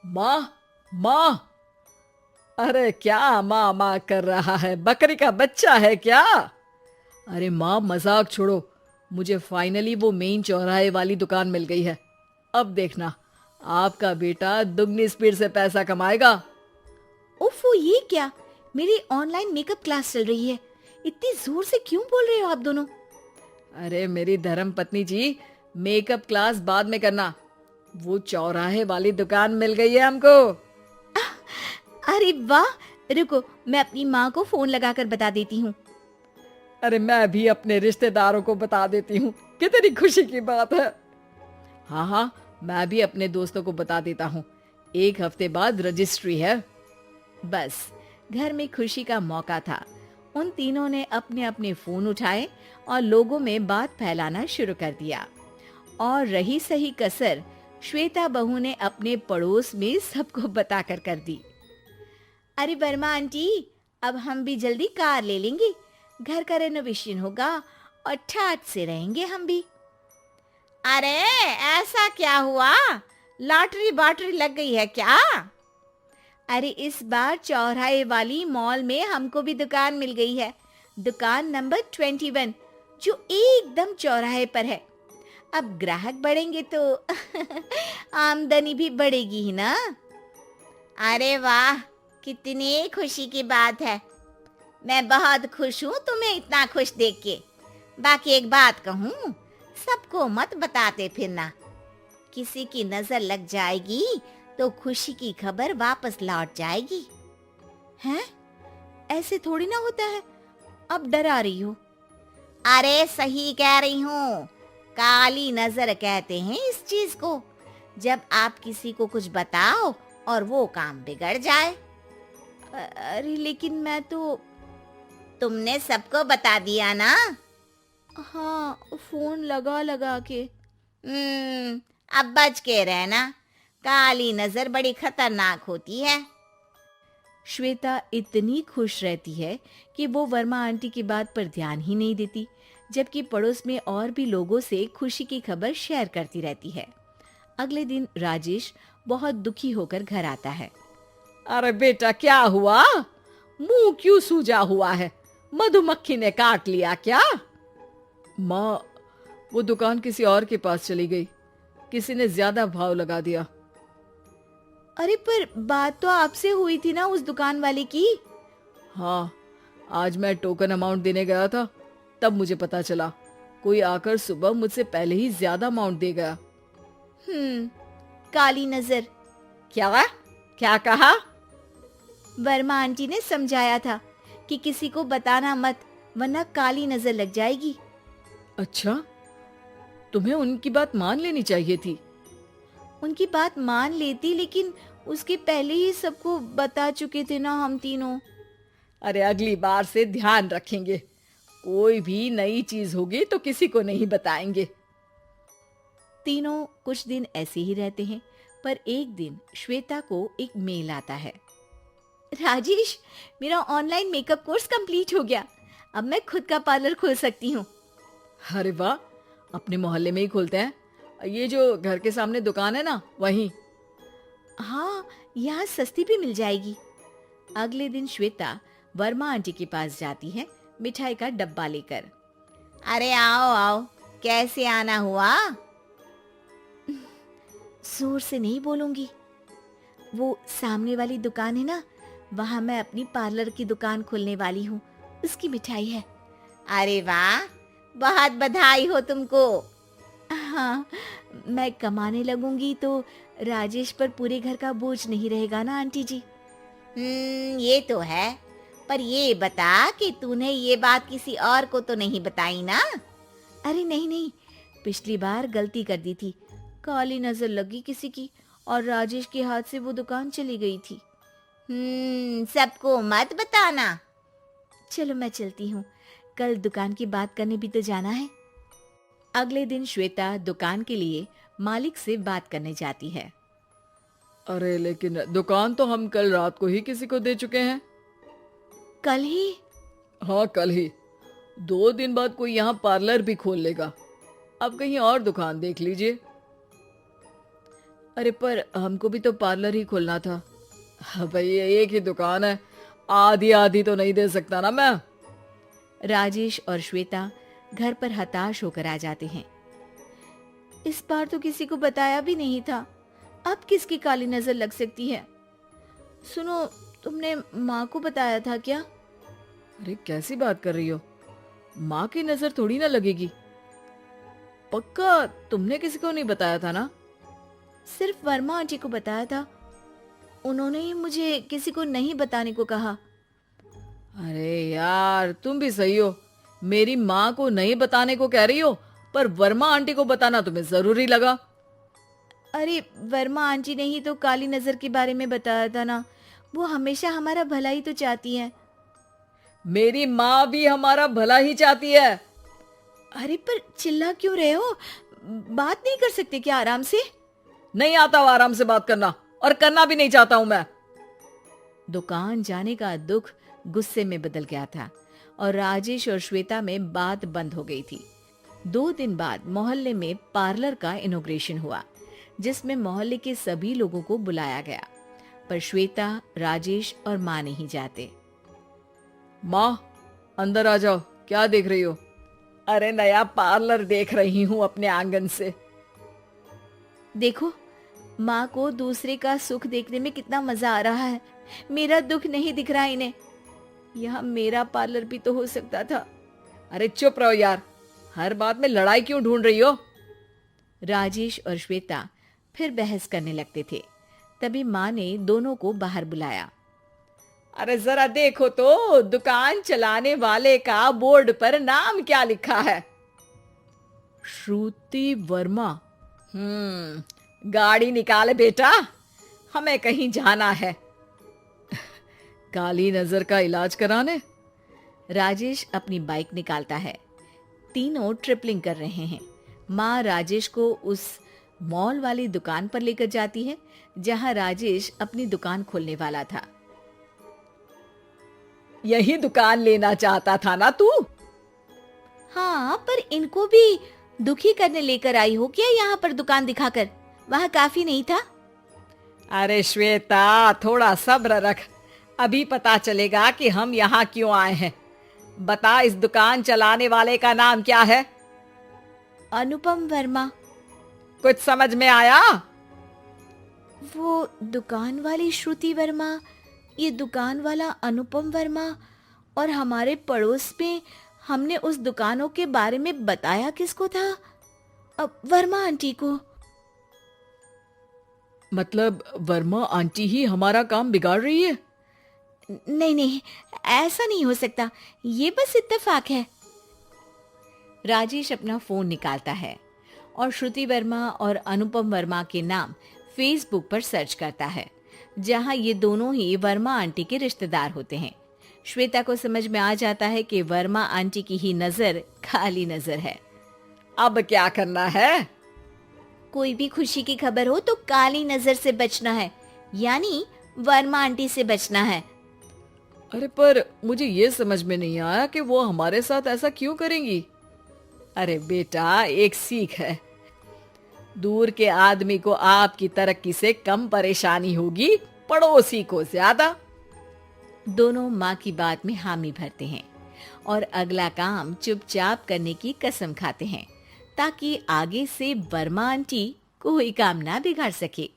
माँ, माँ। अरे क्या माँ माँ कर रहा है? बकरी का बच्चा है क्या? अरे माँ, मजाक छोड़ो। मुझे फाइनली वो मेन चौराहे वाली दुकान मिल गई है। अब देखना, आपका बेटा दुगनी स्पीड से पैसा कमाएगा। ओफो, ये क्या? मेरी ऑनलाइन मेकअप क्लास चल रही है। इतनी जोर से क्यों बोल रहे हो आप दोनों? अरे मेरी धर्म पत्नी जी, मेकअप क्लास बाद में करना। वो चौराहे वाली दुकान मिल गई है हमको। अरे वाह! रुको, मैं अपनी माँ को फोन लगाकर बता देती हूँ। अरे मैं भी अपने रिश्तेदारों को बता देती हूँ। कितनी खुशी की बात है। हाँ हाँ, मैं भी अपने दोस्तों को बता देता हूँ। 1 हफ्ते बाद रजिस्ट्री है। बस, घर में खुशी का मौका था। उन तीनों ने अपने अपने फोन उठाए और लोगों में बात फैलाना शुरू कर दिया। और रही सही कसर, श्वेता बहू ने अपने पड़ोस में सबको बताकर कर दी। अरे वर्मा आंटी, अब हम भी जल्दी कार ले लेंगे। घर का रेनोवेशन होगा और ठाट से रहेंगे हम भी। अरे, ऐसा क्या हुआ? लॉटरी बाटरी लग गई है क्या? अरे, इस बार चौराहे वाली मॉल में हमको भी दुकान मिल गई है। दुकान नंबर 21, जो एकदम चौराहे पर है। अब ग्राहक बढ़ेंगे तो आमदनी भी बढ़ेगी ही ना। अरे वाह, कितनी खुशी की बात है। मैं बहुत खुश हूँ तुम्हें इतना खुश देख के। बाकी एक बात कहूँ, सबको मत बताते फिरना। किसी की नजर लग जाएगी तो खुशी की खबर वापस लौट जाएगी। हैं? ऐसे थोड़ी ना होता है। अब डरा रही हो। अरे सही कह रही हूँ। काली नजर कहते हैं इस चीज को, जब आप किसी को कुछ बताओ और वो काम बिगड़ जाए। अरे लेकिन मैं तो। तुमने सबको बता दिया ना? हाँ, फोन लगा लगा के। अब बच के रहना। काली नजर बड़ी खतरनाक होती है। श्वेता इतनी खुश रहती है कि वो वर्मा आंटी की बात पर ध्यान ही नहीं देती, जबकि पड़ोस में और भी लोगों से खुशी की खबर शेयर करती रहती है। अगले दिन राजेश बहुत दुखी होकर घर आता है। अरे बेटा, क्या हुआ? मुंह क्यों सूजा हुआ है? मधुमक्खी ने काट लिया क्या? माँ, वो दुकान किसी और के पास चली गई। किसी ने ज्यादा भाव लगा दिया। अरे पर बात तो आपसे हुई थी ना उस दुकान वाले की। हाँ, आज मैं टोकन अमाउंट देने गया था, तब मुझे पता चला। कोई आकर सुबह मुझसे पहले ही ज्यादा अमाउंट दे गया। हम्म, काली नजर। क्या? क्या कहा? वर्मा आंटी ने समझाया था कि किसी को बताना मत, वरना काली नजर लग जाएगी। अच्छा, तुम्हें उनकी बात मान लेनी चाहिए थी। उनकी बात मान लेती, लेकिन उसके पहले ही सबको बता चुके थे ना हम तीनों। अरे अगली बार से ध्यान रखेंगे। कोई भी नई चीज होगी तो किसी को नहीं बताएंगे। तीनों कुछ दिन ऐसे ही रहते हैं, पर एक दिन श्वेता को एक मेल आता है। राजेश, मेरा ऑनलाइन मेकअप कोर्स कंप्लीट हो गया। अब मैं खुद का पार्लर खोल सकती हूँ। अरे वाह, अपने मोहल्ले में ही खोलते हैं। ये जो घर के सामने दुकान है ना, वहीं। हाँ, यहाँ सस्ती भी मिल जाएगी। अगले दिन श्वेता वर्मा आंटी के पास जाती है, मिठाई का डब्बा लेकर। अरे आओ आओ, कैसे आना हुआ? जोर से नहीं बोलूंगी। वो सामने वाली दुकान है ना, वहाँ मैं अपनी पार्लर की दुकान खोलने वाली हूँ। उसकी मिठाई है। अरे वाह, बहुत बधाई हो तुमको। हाँ, मैं कमाने लगूंगी तो राजेश पर पूरे घर का बोझ नहीं रहेगा ना आंटी जी। ये तो है। पर ये बता कि तूने ये बात किसी और को तो नहीं बताई ना? अरे नहीं नहीं, पिछली बार गलती कर दी थी। काली नजर लगी किसी की और राजेश के हाथ से वो दुकान चली गई थी। सबको मत बताना। चलो मैं चलती हूँ, कल दुकान की बात करने भी तो जाना है। अगले दिन श्वेता दुकान के लिए मालिक से बात करने जाती है। अरे लेकिन दुकान तो हम कल रात को ही किसी को दे चुके हैं। कल ही? हाँ, कल ही। 2 दिन बाद कोई यहाँ पार्लर भी खोल लेगा। अब कहीं और दुकान देख लीजिए। अरे पर हमको भी तो पार्लर ही खोलना था। हाँ भाई, ये एक ही दुकान है, आधी आधी तो नहीं दे सकता ना मैं। राजेश और श्वेता घर पर हताश होकर आ जाते हैं। इस बार तो किसी को बताया भी नहीं था, अब किसकी काली नजर लग सकती है। सुनो, तुमने माँ को बताया था क्या? अरे कैसी बात कर रही हो, माँ की नजर थोड़ी ना लगेगी। पक्का तुमने किसी को नहीं बताया था ना? सिर्फ वर्मा आंटी को बताया था, उन्होंने ही मुझे किसी को नहीं बताने को कहा। अरे यार, तुम भी सही हो, मेरी माँ को नहीं बताने को कह रही हो, पर वर्मा आंटी को बताना तुम्हें जरूरी लगा। अरे वर्मा आंटी ने ही तो काली नजर के बारे में बताया था ना, वो हमेशा हमारा भला ही तो चाहती है। मेरी माँ भी हमारा भला ही चाहती है। अरे पर चिल्ला क्यों रहे हो, बात नहीं कर सकते क्या आराम से? नहीं आता वो आराम से बात करना, और करना भी नहीं चाहता हूं मैं। दुकान जाने का दुख गुस्से में बदल गया था और राजेश और श्वेता में बात बंद हो गई थी। 2 दिन बाद मोहल्ले में पार्लर का इनॉग्रेशन हुआ, जिसमें मोहल्ले के सभी लोगों को बुलाया गया, पर श्वेता, राजेश और माँ नहीं जाते। माँ, अंदर आ जाओ, क्या देख रही हो? अरे नया पार्लर देख रही हूँ अपने आंगन से। देखो, माँ को दूसरे का सुख देखने में कितना मजा आ रहा है, मेरा दुख नहीं दिख रहा इन्हें। यह मेरा पार्लर भी तो हो सकता था। अरे चुप रहो यार, हर बात में लड़ाई क्यों ढूंढ रही हो? राजेश और श्वेता फिर बहस करने लगते थे। तभी माँ ने दोनों को बाहर बुलाया। अरे जरा देखो तो, दुकान चलाने वाले का बोर्ड पर नाम क्या लिखा है? श्रुति वर्मा। गाड़ी निकाले बेटा, हमें कहीं जाना है। काली नजर का इलाज कराने? राजेश अपनी बाइक निकालता है। तीनों ट्रिपलिंग कर रहे हैं। माँ राजेश को उस मॉल वाली दुकान पर लेकर जाती है जहां राजेश अपनी दुकान खोलने वाला था। यही दुकान लेना चाहता था ना तू? हाँ, पर इनको भी दुखी करने लेकर आई हो क्या यहाँ पर दुकान दिखाकर? वहाँ काफी नहीं था? अरे श्वेता, थोड़ा सब्र रख, अभी पता चलेगा कि हम यहाँ क्यों आए हैं। बता, इस दुकान चलाने वाले का नाम क्या है? अनुपम वर्मा। कुछ समझ में आया? वो दुकान वाली श्रुति वर्मा, ये दुकान वाला अनुपम वर्मा, और हमारे पड़ोस में हमने उस दुकानों के बारे में बताया किसको था? अब वर्मा आंटी को। मतलब वर्मा आंटी ही हमारा काम बिगाड़ रही है? नहीं नहीं, ऐसा नहीं हो सकता, ये बस इत्तेफाक है। राजेश अपना फोन निकालता है और श्रुति वर्मा और अनुपम वर्मा के नाम फेसबुक पर सर्च करता है, जहां ये दोनों ही वर्मा आंटी के रिश्तेदार होते हैं। श्वेता को समझ में आ जाता है कि वर्मा आंटी की ही नजर काली नजर है। अब क्या करना है? कोई भी खुशी की खबर हो तो काली नजर से बचना है, यानी वर्मा आंटी से बचना है। अरे पर मुझे ये समझ में नहीं आया कि वो हमारे साथ ऐसा क्यों करेंगी। अरे बेटा, एक सीख है, दूर के आदमी को आपकी तरक्की से कम परेशानी होगी, पड़ोसी को ज्यादा। दोनों माँ की बात में हामी भरते हैं और अगला काम चुपचाप करने की कसम खाते हैं, ताकि आगे से वर्मा आंटी कोई काम ना बिगाड़ सके।